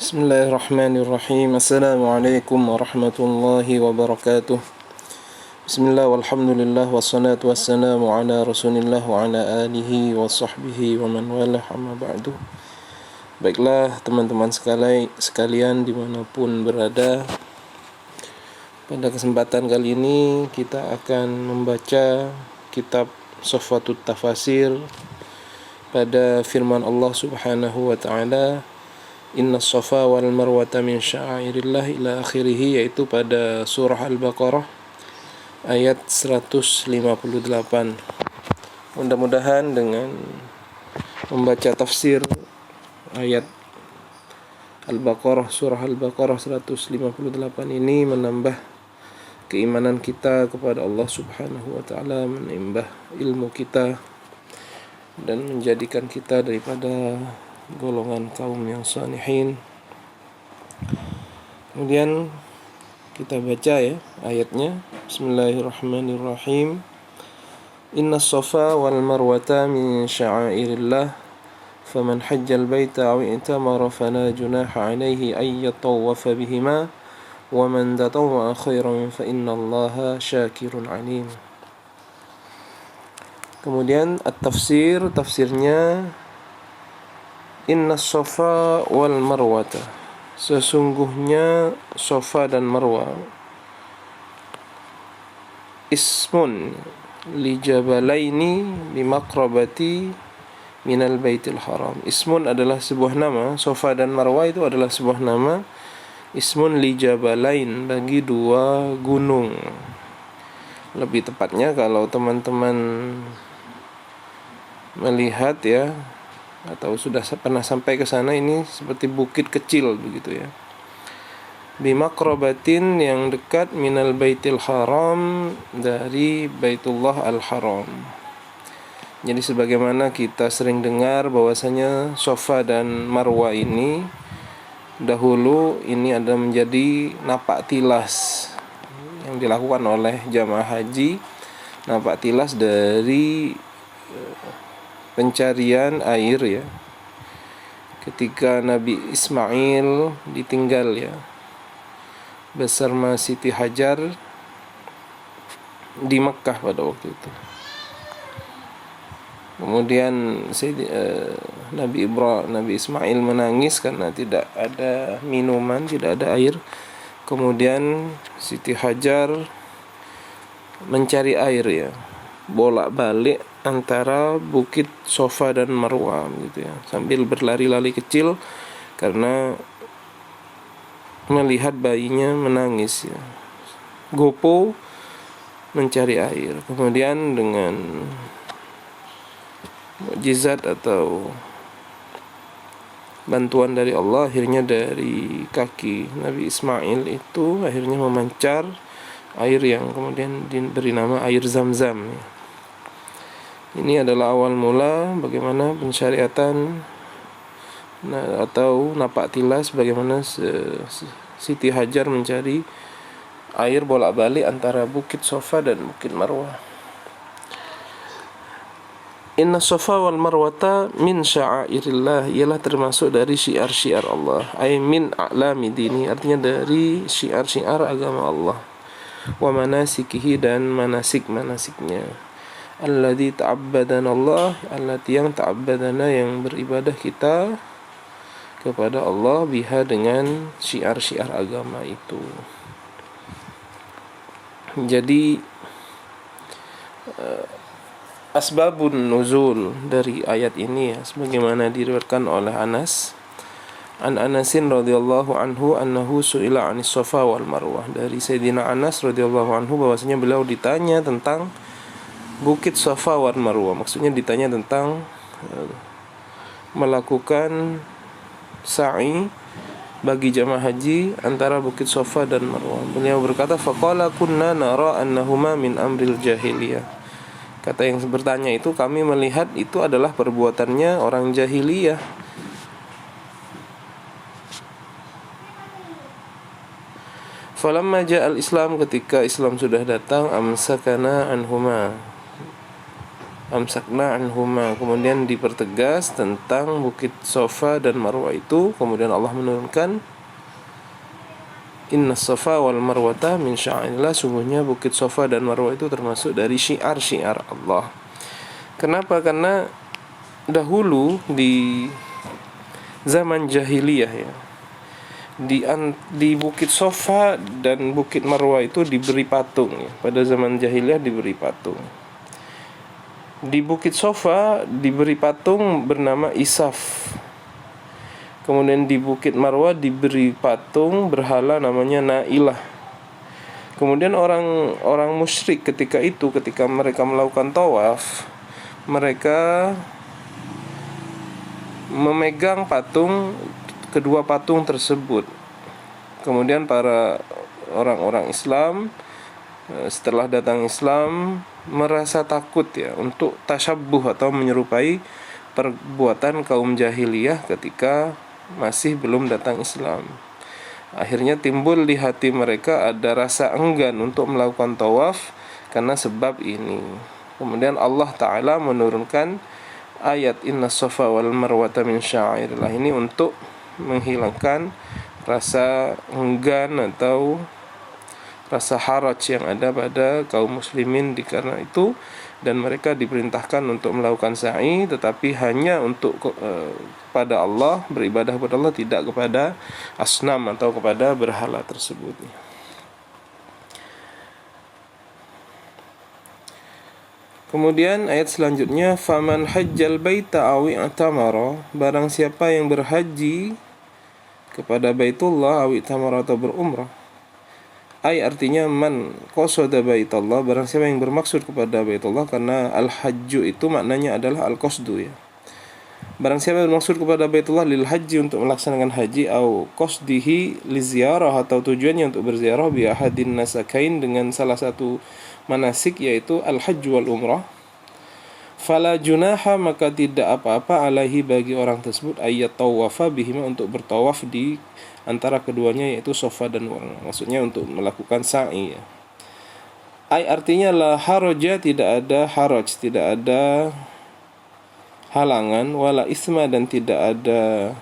Bismillahirrahmanirrahim. Assalamualaikum warahmatullahi wabarakatuh. Bismillah walhamdulillah wassalatu wassalamu ala rasulillah wa ala alihi wa sahbihi wa man walah amma ba'du. Baiklah teman-teman sekalian dimanapun berada, pada kesempatan kali ini kita akan membaca kitab Sofwatut Tafasir pada firman Allah subhanahu wa ta'ala, Inna Safa wal Marwata min sya'airillah ila akhirih, yaitu pada surah Al-Baqarah ayat 158. Mudah-mudahan dengan membaca tafsir ayat Al-Baqarah, surah Al-Baqarah 158 ini menambah keimanan kita kepada Allah subhanahu wa ta'ala, menambah ilmu kita dan menjadikan kita daripada golongan kaum yang salihin. Kemudian kita baca ya ayatnya. Bismillahirrahmanirrahim. Inna Safa wal Marwata min sya'airillah faman hajjal baita aw i'tamara fala junaha alayhi ay yatawwafa bihima wa man tatawwa'a khairan fa innallaha syakirun alim. Kemudian tafsirnya Inna Safa wal Marwata, sesungguhnya Safa dan Marwa, ismun li jabalaini bi maqrabati minal baitil haram. Ismun adalah sebuah nama, Safa dan Marwa itu adalah sebuah nama. Ismun li jabalain, bagi dua gunung. Lebih tepatnya kalau teman-teman melihat ya, atau sudah pernah sampai ke sana, ini seperti bukit kecil begitu ya. Bimaqrabatin, yang dekat, minal baitil haram, dari Baitullah al-Haram. Jadi sebagaimana kita sering dengar bahwasanya Safa dan Marwa ini dahulu ini ada menjadi napak tilas yang dilakukan oleh jamaah haji, napak tilas dari pencarian air ya, ketika Nabi Ismail ditinggal ya bersama Siti Hajar di Mekkah pada waktu itu. Kemudian Nabi Ismail menangis karena tidak ada minuman, tidak ada air. Kemudian Siti Hajar mencari air ya, bolak-balik antara bukit Safa dan Marwa gitu ya, sambil berlari-lari kecil karena melihat bayinya menangis ya. Gopo mencari air. Kemudian dengan mukjizat atau bantuan dari Allah, akhirnya dari kaki Nabi Ismail itu akhirnya memancar air yang kemudian diberi nama air Zam-Zam ya. Ini adalah awal mula bagaimana pensyariatan atau napak tilas, bagaimana Siti Hajar mencari air bolak-balik antara bukit Safa dan bukit Marwah. Inna Safa wal Marwata min sya'airillah, ialah termasuk dari syiar-syiar Allah. Ay min a'lami dini, artinya dari syiar-syiar agama Allah. Wa manasikihi, dan manasik-manasiknya. Alladzi ta'abbadana Allah, allati yang ta'abbadana, yang beribadah kita kepada Allah, biha, dengan syiar-syiar agama itu. Jadi asbabun nuzul dari ayat ini ya, sebagaimana diriwayatkan oleh Anas, an Anasin radhiyallahu anhu annahu su'ila 'anis Safa wal Marwah, dari Sayyidina Anas radhiyallahu anhu bahwasanya beliau ditanya tentang bukit Safa wal Marwah, maksudnya ditanya tentang melakukan sa'i bagi jamaah haji antara bukit Safa dan Marwah. Beliau berkata, faqala kunna nara annahuma min amril jahiliyah. Kata yang bertanya itu, kami melihat itu adalah perbuatannya orang jahiliyah. Falamma ja'al Islam, ketika Islam sudah datang, amsakana anhuma, amsakna anhuma. Kemudian dipertegas tentang bukit Safa dan Marwah itu. Kemudian Allah menurunkan Inna Safa wal Marwata min sya'airillah. Sungguhnya bukit Safa dan Marwah itu termasuk dari syiar-syiar Allah. Kenapa? Karena dahulu di zaman jahiliyah ya, di bukit Safa dan bukit Marwah itu diberi patung ya. Pada zaman jahiliyah diberi patung. Di bukit Safa diberi patung bernama Isaf. Kemudian di bukit Marwah diberi patung berhala namanya Nailah. Kemudian orang musyrik ketika mereka melakukan tawaf, mereka memegang kedua patung tersebut. Kemudian para orang-orang Islam setelah datang Islam merasa takut ya untuk tasyabbuh atau menyerupai perbuatan kaum jahiliyah ketika masih belum datang Islam. Akhirnya timbul di hati mereka ada rasa enggan untuk melakukan tawaf karena sebab ini. Kemudian Allah Ta'ala menurunkan ayat Inna Safa wal Marwata min sya'airillah ini untuk menghilangkan rasa enggan atau rasa haraj yang ada pada kaum muslimin karena itu, dan mereka diperintahkan untuk melakukan sa'i tetapi hanya untuk kepada Allah, beribadah kepada Allah, tidak kepada asnam atau kepada berhala tersebut. Kemudian ayat selanjutnya faman hajjal baita aw i'tamara, barang siapa yang berhaji kepada Baitullah aw i'tamara atau berumrah. Artinya man qasada baitallah, barang siapa yang bermaksud kepada Baitullah, karena al-hajju itu maknanya adalah al-qasdu ya. Barang siapa yang bermaksud kepada Baitullah lil haji, untuk melaksanakan haji, au qasdihi li ziyarah, atau tujuannya untuk berziarah, bi ahadin nasakain, dengan salah satu manasik yaitu al-hajj wal umrah, fala junaha, maka tidak apa-apa, alaihi, bagi orang tersebut, ayat tawafa bihima, untuk bertawaf di antara keduanya yaitu Safa dan Marwah, maksudnya untuk melakukan sa'i ya. Artinya la haraja, tidak ada haraj, tidak ada halangan, wala isma, dan tidak ada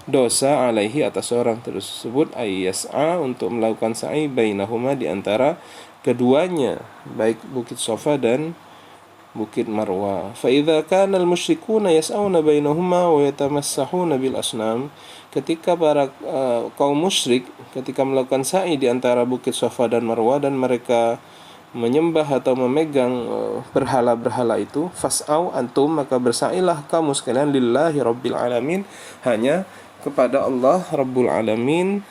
dosa, alaihi, atas orang tersebut, yas'a, untuk melakukan sa'i, bainahuma, di antara keduanya, baik bukit Safa dan bukit Marwah. Fa idza kana al-musyrikuuna yas'auna bainahuma wa yatamassahuna bil asnam, ketika para kaum musyrik ketika melakukan sa'i di antara bukit Safa dan Marwah dan mereka menyembah atau memegang berhala-berhala itu, fas'au antum, maka bersailah kamu sekalian, lillahi rabbil alamin, hanya kepada Allah Rabbul alamin,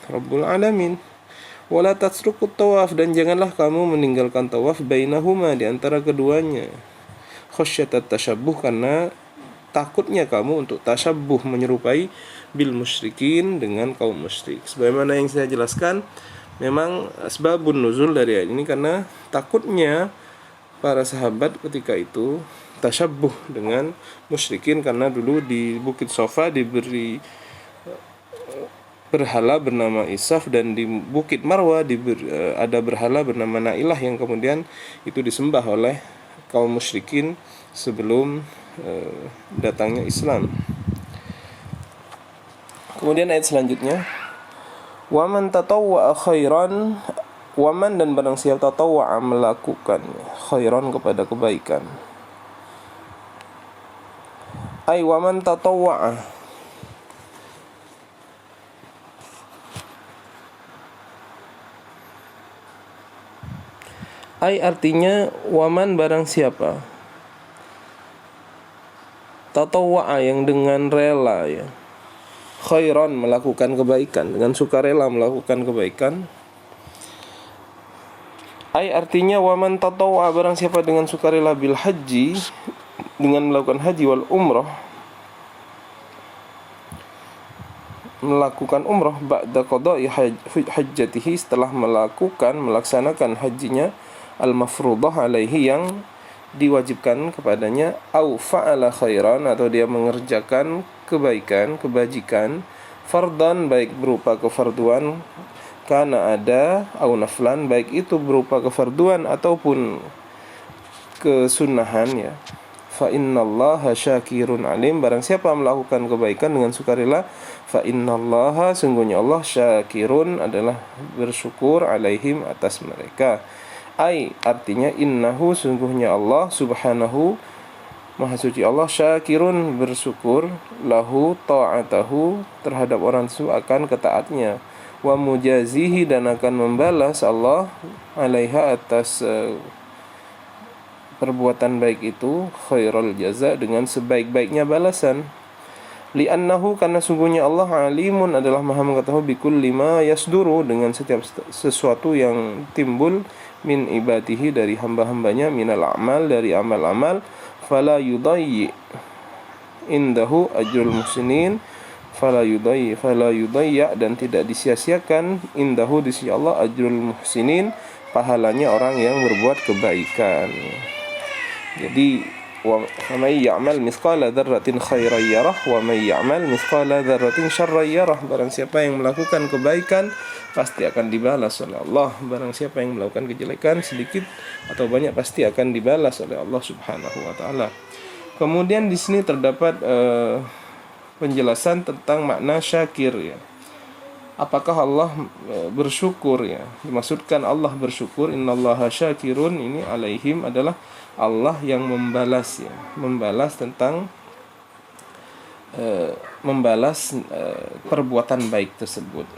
wala tatrukut tawaf, dan janganlah kamu meninggalkan tawaf, bainahuma, di antara keduanya, khasyatat tasyabbuh, karena takutnya kamu untuk tasyabbuh, menyerupai bil musyrikin, dengan kaum musyrik. Sebagaimana yang saya jelaskan, memang asbabun nuzul dari ayat ini karena takutnya para sahabat ketika itu tasyabbuh dengan musyrikin, karena dulu di bukit Safa diberi berhala bernama Isaf, dan di bukit Marwah ada berhala bernama Nailah yang kemudian itu disembah oleh kaum musyrikin sebelum datangnya Islam. Kemudian ayat selanjutnya, waman tatawwa'a khairan, waman, dan barang siapa tatawwa'a, melakukan khairan, kepada kebaikan. Waman tatawwa'a, artinya waman, barang siapa tatawwa'a, yang dengan rela ya, khairan, melakukan kebaikan, dengan sukarela melakukan kebaikan. Artinya waman tatawwa'a, barang siapa dengan sukarela, bil haji, dengan melakukan haji, wal umrah, melakukan umrah, ba'da qada'i hajjatihi, setelah melaksanakan hajinya, al-mafruḍah alaihi, yang diwajibkan kepadanya, au fa'ala khairan, atau dia mengerjakan kebaikan, kebajikan, fardan, baik berupa kefarduan, kana ada, au naflan, baik itu berupa kefarduan ataupun kesunahan ya. fa innallaha syakirun alim. Barang siapa melakukan kebaikan dengan sukarela, fa innallaha, sungguhnya Allah, syakirun, adalah bersyukur, alaihim, atas mereka. Artinya innahu, sungguhnya Allah subhanahu, maha suci Allah, syakirun, bersyukur, lahu, ta'atahu, terhadap orang tersebut akan ketaatnya, wa mujazihi, dan akan membalas Allah alaiha, atas perbuatan baik itu, khairul jaza, dengan sebaik-baiknya balasan. Li'annahu, karena sungguhnya Allah, alimun, adalah maha mengetahui, bikulli ma yasduru, dengan setiap sesuatu yang timbul, min ibadihi, dari hamba-hambanya, minal amal, dari amal-amal, fala yudayyi indahu ajrul muhsinin, fala yudayya, dan tidak disia-siakan, indahu, di sisi Allah, ajrul muhsinin, pahalanya orang yang berbuat kebaikan. Jadi wa may ya'mal mithqala dzarratin khairan yarah wa may ya'mal mithqala dzarratin syarran yarah. Barang siapa yang melakukan kebaikan pasti akan dibalas oleh Allah. Barang siapa yang melakukan kejelekan sedikit atau banyak pasti akan dibalas oleh Allah Subhanahu wa taala. Kemudian di sini terdapat penjelasan tentang makna syakir, ya. Apakah Allah bersyukur, ya? Dimaksudkan Allah bersyukur, innallaha syakirun, ini alaihim adalah Allah yang membalas, ya. Membalas tentang perbuatan baik tersebut.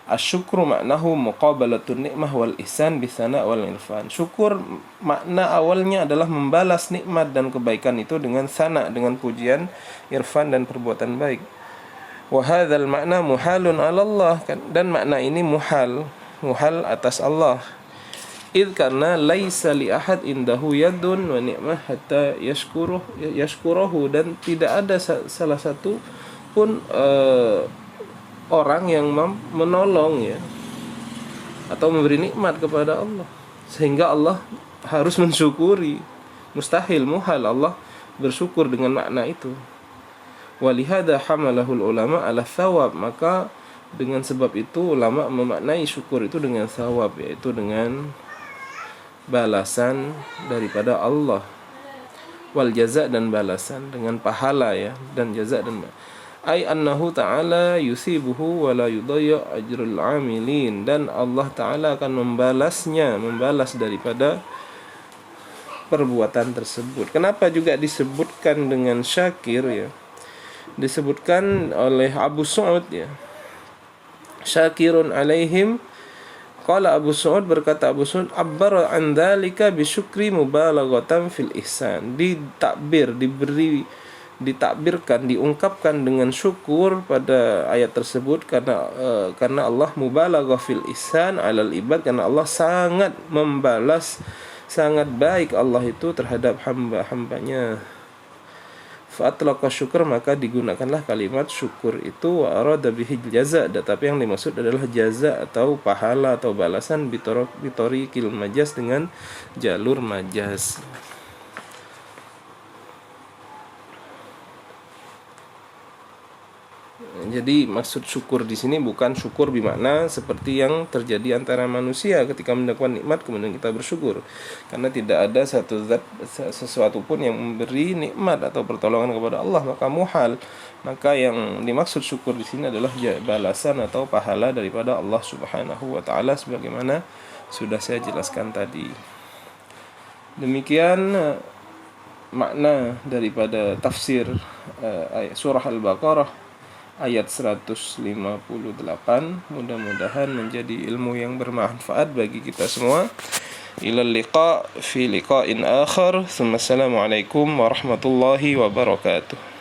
Asyukru maknahu muqabalatun ni'mah wal ihsan bisana wal irfan. Syukur makna awalnya adalah membalas nikmat dan kebaikan itu dengan sana, dengan pujian, irfan, dan perbuatan baik. Wa hadzal makna muhalun 'ala Allah, dan makna ini muhal atas Allah. Karena laisa li ahad indahu yadun wa ni'mah hatta yashkuruhu, dan tidak ada salah satu pun orang yang menolong, ya, atau memberi nikmat kepada Allah sehingga Allah harus mensyukuri. Mustahil, muhal Allah bersyukur dengan makna itu. Walihada hamalahul ulama ala thawab, maka dengan sebab itu ulama memaknai syukur itu dengan thawab, yaitu dengan balasan daripada Allah, wal jaza, dan balasan dengan pahala, ya, dan jaza dan annahu ta'ala yusibuhu wa la yudayya ajrul amilin, dan Allah ta'ala akan membalas daripada perbuatan tersebut. Kenapa juga disebutkan dengan syakir, ya? Disebutkan oleh Abu Su'ud, ya, syakirun alaihim. Qala Abu Su'ud, berkata Abu Su'ud, abbara an dzalika bi syukri mubalaghatan fil ihsan. Ditakbirkan, diungkapkan dengan syukur pada ayat tersebut karena Allah mubalaghah fil ihsan alal ibad, karena Allah sangat membalas, sangat baik Allah itu terhadap hamba-hambanya. Fa'atlaqa syukur, maka digunakanlah kalimat syukur itu, wa arada bihi jaza, tetapi yang dimaksud adalah jaza atau pahala atau balasan, bitoriqil majaz, dengan jalur majaz. Jadi maksud syukur di sini bukan syukur bermakna seperti yang terjadi antara manusia ketika mendapatkan nikmat kemudian kita bersyukur, karena tidak ada satu zat, sesuatu pun yang memberi nikmat atau pertolongan kepada Allah, maka muhal. Maka yang dimaksud syukur di sini adalah balasan atau pahala daripada Allah Subhanahu wa taala, sebagaimana sudah saya jelaskan tadi. Demikian makna daripada tafsir surah Al-Baqarah ayat 158. Mudah-mudahan menjadi ilmu yang bermanfaat bagi kita semua. Ilal liqa fi liqa'in akhar. Assalamualaikum warahmatullahi wabarakatuh.